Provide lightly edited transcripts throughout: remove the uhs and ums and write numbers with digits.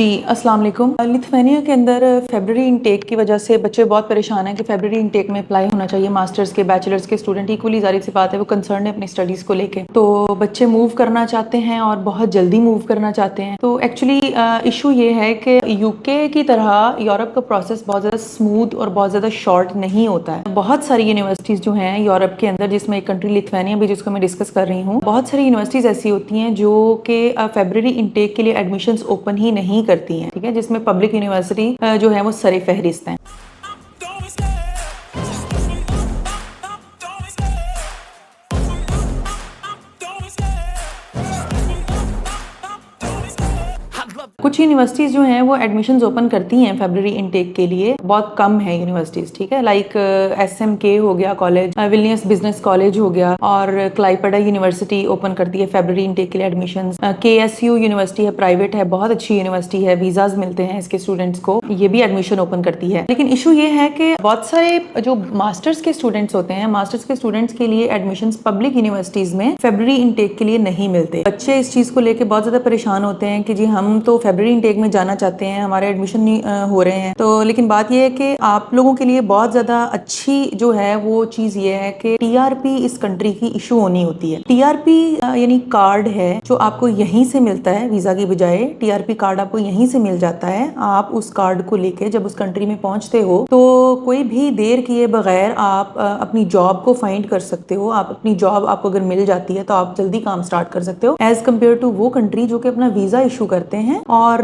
जी, अस्सलाम वालेकुम। लिथुआनिया के अंदर फ़रवरी इनटेक की वजह से बच्चे बहुत परेशान हैं कि फ़रवरी इनटेक में अप्लाई होना चाहिए। मास्टर्स के, बैचलर्स के स्टूडेंट इक्वली ज़ाहिर सी बात है वो कंसर्न है अपनी स्टडीज़ को लेके। तो बच्चे मूव करना चाहते हैं और बहुत जल्दी मूव करना चाहते हैं। तो एक्चुअली इशू ये है कि यूके की तरह यूरोप का प्रोसेस बहुत ज़्यादा स्मूथ और बहुत ज़्यादा शॉर्ट नहीं होता है। बहुत सारी यूनिवर्सिटीज़ जो हैं यूरोप के अंदर, जिसमें एक कंट्री लिथुआनिया भी जिसको मैं डिस्कस कर रही हूँ, बहुत सारी यूनिवर्सिटीज़ ऐसी होती हैं जो कि फ़रवरी इनटेक के लिए एडमिशन्स ओपन ही नहीं करती हैं, ठीक है, जिसमें पब्लिक यूनिवर्सिटी जो है वो सरे फहरिस्त हैं। कुछ यूनिवर्सिटीज़ जो हैं वो एडमिशन्स ओपन करती हैं फ़रवरी इनटेक के लिए, बहुत कम है यूनिवर्सिटीज़, ठीक है, लाइक SMK हो गया कॉलेज, विलियम्स बिजनेस कॉलेज हो गया, और क्लाइपेडा यूनिवर्सिटी ओपन करती है फ़रवरी इनटेक के लिए एडमिशन्स। KSU यूनिवर्सिटी है, प्राइवेट है, बहुत अच्छी यूनिवर्सिटी है, वीज़ाज मिलते हैं इसके स्टूडेंट्स को, ये भी एडमिशन ओपन करती है। लेकिन इशू ये है कि बहुत सारे जो मास्टर्स के स्टूडेंट्स होते हैं, मास्टर्स के स्टूडेंट्स के लिए एडमिशन्स पब्लिक यूनिवर्सिटीज़ में फ़रवरी इनटेक के लिए नहीं मिलते। बच्चे इस चीज़ को लेकर बहुत ज़्यादा परेशान होते हैं कि जी हम तो फ़रवरी इनटेक में जाना चाहते हैं, हमारे एडमिशन नहीं हो रहे हैं। तो लेकिन बात यह है कि आप लोगों के लिए बहुत ज़्यादा अच्छी जो है वो चीज़ ये है कि TRP इस कंट्री की इशू होनी होती है। TRP यानी कार्ड है जो आपको यहीं से मिलता है, वीज़ा की बजाय TRP कार्ड आपको यहीं से मिल जाता है। आप उस कार्ड को लेके जब उस कंट्री में पहुंचते हो तो कोई भी देर किए बगैर आप अपनी जॉब को फाइंड कर सकते हो। आप अपनी जॉब आपको अगर मिल जाती है तो आप जल्दी काम स्टार्ट कर सकते हो, एज कम्पेयर टू वो कंट्री जो कि अपना वीज़ा इशू करते हैं और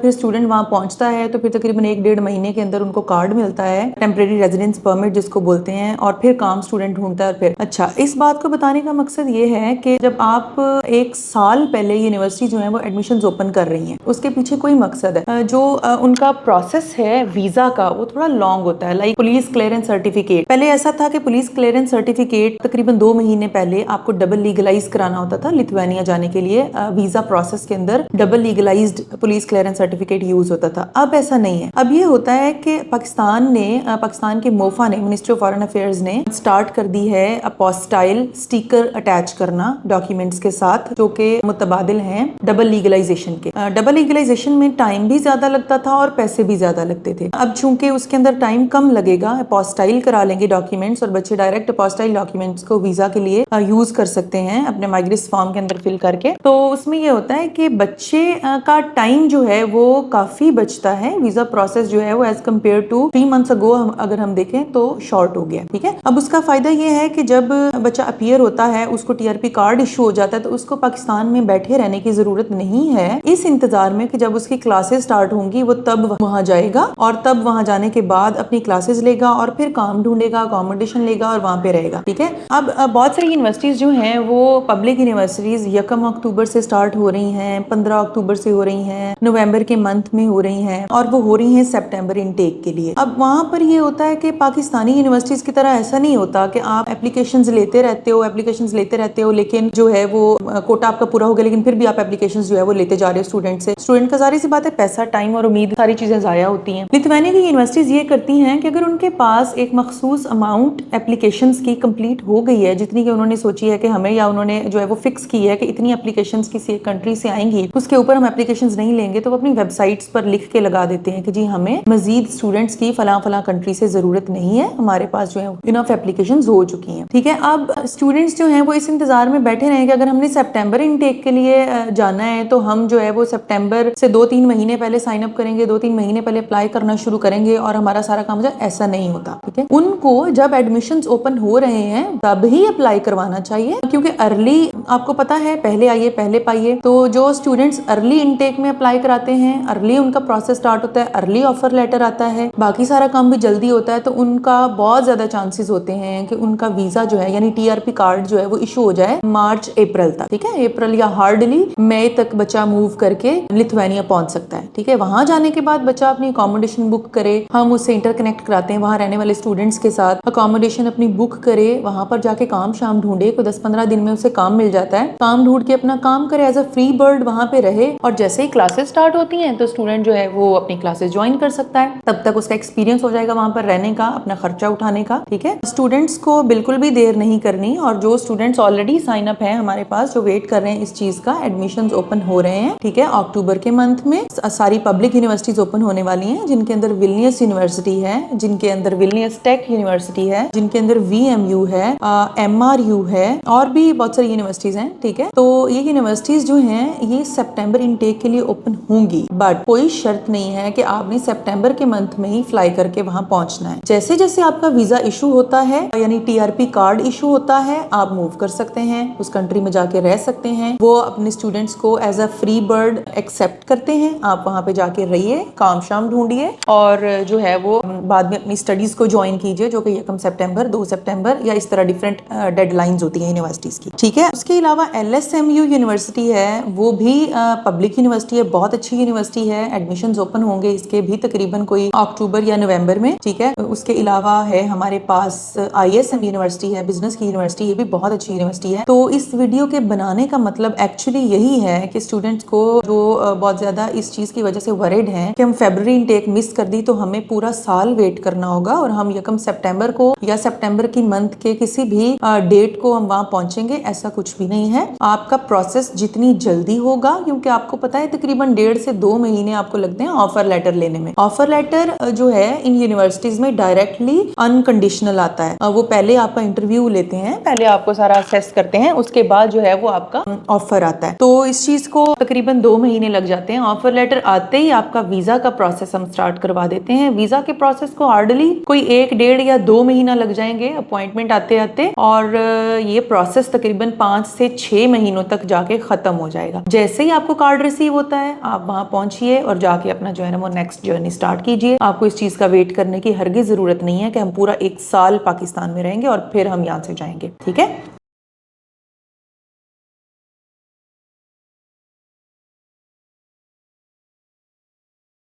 फिर स्टूडेंट वहां पहुंचता है तो फिर तकरीबन 1-1.5 महीने के अंदर उनको कार्ड मिलता है, टेम्परेरी रेजिडेंस परमिट जिसको बोलते हैं, और फिर काम स्टूडेंट ढूंढता है। फिर अच्छा, इस बात को बताने का मकसद ये है कि जब आप 1 साल पहले यूनिवर्सिटी जो है वो एडमिशन्स ओपन कर रही हैं, उसके पीछे कोई मकसद है। जो उनका प्रोसेस है वीजा का वो थोड़ा लॉन्ग होता है, लाइक पुलिस क्लियरेंस सर्टिफिकेट। पहले ऐसा था कि पुलिस क्लियरेंस सर्टिफिकेट तकरीबन 2 महीने पहले आपको डबल लीगलाइज कराना होता था लिथुआनिया जाने के लिए। वीजा प्रोसेस के अंदर double legalised police clearance certificate use होता था। अब ऐसा नहीं है। अब ये होता है कि पाकिस्तान के मोफा ने, मिनिस्ट्री ऑफ फॉरेन अफेयर्स ने स्टार्ट कर दी है अपोस्टाइल स्टिकर अटैच करना डॉक्यूमेंट्स के साथ जो कि मुतबादिल हैं डबल लीगलाइजेशन के। डबल लीगलाइजेशन में टाइम भी ज्यादा लगता था और पैसे भी ज्यादा लगते थे। अब चूंकि उसके अंदर टाइम कम लगेगा, अपोस्टाइल करा लेंगे डॉक्यूमेंट्स और बच्चे डायरेक्ट अपोस्टाइल डॉक्यूमेंट्स को वीजा के लिए यूज कर सकते हैं अपने माइग्रेस फॉर्म के अंदर फिल करके। तो उसमें ये होता है कि बच्चे का टाइम जो है वो काफी बचता है। वीजा प्रोसेस जो है वो as compare to 3 months ago अगर हम देखें तो शॉर्ट हो गया, ठीक है। अब उसका फायदा ये है कि जब बच्चा अपीयर होता है, उसको TRP कार्ड इशू हो जाता है, तो उसको पाकिस्तान में बैठे रहने की जरूरत नहीं है इस इंतजार में कि जब उसकी क्लासेस स्टार्ट होंगी वो तब वहां जाएगा और तब वहां जाने के बाद अपनी क्लासेस लेगा और फिर काम ढूंढेगा, अकोमोडेशन लेगा और वहां पे रहेगा, ठीक है। अब बहुत सारी यूनिवर्सिटीज जो हैं वो पब्लिक यूनिवर्सिटीज 1 अक्टूबर से स्टार्ट हो रही हैं, 15 अक्टूबर से हो रही हैं, नवंबर के मंथ में हो रही हैं और वो हो रही हैं सितंबर इनटेक के लिए। अब वहां पर ये होता है कि पाकिस्तानी यूनिवर्सिटीज की तरह ऐसा नहीं होता कि आप एप्लीकेशंस लेते रहते हो लेकिन जो है वो कोटा आपका पूरा हो गया लेकिन फिर भी आप एप्लीकेशंस जो है वो लेते जा रहे हो स्टूडेंट से। स्टूडेंट का जाहिर सी बात है पैसा, टाइम और उम्मीद सारी चीजें जाया होती हैं। लिथुआनिया की यूनिवर्सिटीज ये करती हैं कि अगर उनके पास एक मखसूस अमाउंट एप्लीकेशंस की कंप्लीट हो गई है, जितनी कि उन्होंने सोची है कि हमें, या उन्होंने जो है वो फिक्स की है कि इतनी एप्लीकेशंस किसी एक कंट्री से आएंगी, उसके ऊपर हम एप्लीकेशंस नहीं लेंगे, तो वो अपनी वेबसाइट्स पर लिख के लगा देते हैं कि जी हमें मजीद स्टूडेंट्स की फला कंट्री से जरूरत नहीं है, हमारे पास जो है इनफ एप्लीकेशंस हो चुकी हैं, ठीक है। अब स्टूडेंट्स जो हैं वो इस इंतजार में बैठे रहे कि अगर हमने सितंबर इनटेक के लिए जाना है तो हम जो है वो सितंबर से 2-3 महीने पहले साइन अप करेंगे, 2-3 महीने पहले अप्लाई करना शुरू करेंगे और हमारा सारा काम हो जाए। ऐसा नहीं होता, ठीक है। उनको जब एडमिशंस ओपन हो रहे हैं तब ही अप्लाई करवाना चाहिए, क्योंकि अर्ली, आपको पता है, पहले आइए पहले पाइए। तो जो स्टूडेंट्स अर्ली इनटेक में अप्लाई कराते हैं, अर्ली उनका प्रोसेस स्टार्ट होता है, अर्ली ऑफर लेटर आता है, बाकी सारा काम भी जल्दी होता है, तो उनका बहुत ज्यादा चांसेस होते हैं कि उनका वीजा जो है यानी TRP कार्ड जो है वो इशू हो जाए मार्च अप्रैल तक, ठीक है। अप्रैल या हार्डली मई तक बच्चा मूव करके लिथुआनिया पहुंच सकता है, ठीक है। वहां जाने के बाद बच्चा अपनी अकोमोडेशन बुक करे, हम उससे इंटरकनेक्ट कराते हैं वहां रहने वाले स्टूडेंट्स के साथ, अकोमोडेशन अपनी बुक करे, वहां पर जाके काम शाम ढूंढे, कोई 10-15 दिन में उसे काम मिल जाता है, काम ढूंढ के अपना काम करे, एज अ फ्री बर्ड वहां पे रहे और जैसे ही क्लासेस स्टार्ट होती हैं तो स्टूडेंट जो है वो अपनी क्लासेस ज्वाइन कर सकता है, तब तक उसका एक्सपीरियंस हो जाएगा वहां पर रहने का, अपना खर्चा उठाने का। ठीक है, स्टूडेंट्स को बिल्कुल भी देर नहीं करनी, और जो स्टूडेंट्स ऑलरेडी साइन अप है हमारे पास, जो वेट कर रहे हैं इस चीज का, एडमिशन ओपन हो रहे हैं। ठीक है, अक्टूबर के मंथ में सारी पब्लिक यूनिवर्सिटीज ओपन होने वाली हैं, जिनके अंदर विल्नियस यूनिवर्सिटी है, जिनके अंदर विल्नियस टेक यूनिवर्सिटी है, जिनके अंदर VMU है, MRU है, और भी बहुत सारी यूनिवर्सिटीज हैं। ठीक है, तो ये यूनिवर्सिटीज जो हैं ये सितंबर इनटेक के लिए ओपन होंगी, बट कोई शर्त नहीं है कि आपने सितंबर के मंथ में ही फ्लाई करके वहां पहुंचना है। जैसे जैसे आपका वीजा इशू होता है, यानी TRP कार्ड इशू होता है, आप मूव कर सकते हैं, उस कंट्री में जाके रह सकते हैं। वो अपने स्टूडेंट्स को as a free bird accept करते हैं। आप वहां पे जाके रहिए, काम शाम ढूंढिए, और जो है वो बाद में अपनी स्टडीज को ज्वाइन कीजिए, जो कि 1 सितंबर, 2 सितंबर या इस तरह डिफरेंट डेडलाइंस होती हैं यूनिवर्सिटीज की। ठीक है, उसके अलावा LSMU यूनिवर्सिटी है, वो भी पब्लिक यूनिवर्सिटी है, बहुत अच्छी यूनिवर्सिटी है। एडमिशंस ओपन होंगे इसके भी तकरीबन कोई अक्टूबर या नवंबर में। ठीक है, उसके अलावा है हमारे पास ISM यूनिवर्सिटी है, बिजनेस की यूनिवर्सिटी, ये भी बहुत अच्छी यूनिवर्सिटी है। तो इस वीडियो के बनाने का मतलब एक्चुअली यही है कि स्टूडेंट्स को जो बहुत ज्यादा इस चीज की वजह से वरिड हैं कि हम फरवरी इनटेक मिस कर दी तो हमें पूरा साल वेट करना होगा, और हम 1 सितंबर को या सितंबर की मंथ के किसी भी डेट को हम वहां पहुंचेंगे, ऐसा कुछ भी नहीं है। आपका प्रोसेस जितनी जल्दी होगा, क्योंकि आपको पता है तकरीबन 1.5 से 2 महीने आपको लगते हैं ऑफर लेटर लेने में। ऑफर लेटर जो है इन यूनिवर्सिटीज में डायरेक्टली अनकंडीशनल आता है। वो पहले आपका इंटरव्यू लेते हैं, पहले आपको सारा असेस करते हैं, उसके बाद जो है वो आपका ऑफर आता है। तो इस चीज को तकरीबन 2 महीने लग जाते हैं। ऑफर लेटर आते ही आपका वीजा का प्रोसेस हम स्टार्ट करवा देते हैं। वीजा के प्रोसेस को हार्डली कोई 1, 1.5 या 2 महीना लग जाएंगे अपॉइंटमेंट आते आते, और ये प्रोसेस तकरीबन 5 से 6 महीनों तक जाके खत्म हो जाएगा। जैसे ही आपको कार्ड रिसीव होता है, आप वहां पहुंचिए और जाके अपना जो है ना वो नेक्स्ट जर्नी स्टार्ट कीजिए। आपको इस चीज का वेट करने की हरगिज जरूरत नहीं है कि हम पूरा 1 साल पाकिस्तान में रहेंगे और फिर हम यहाँ से जाएंगे। ठीक है।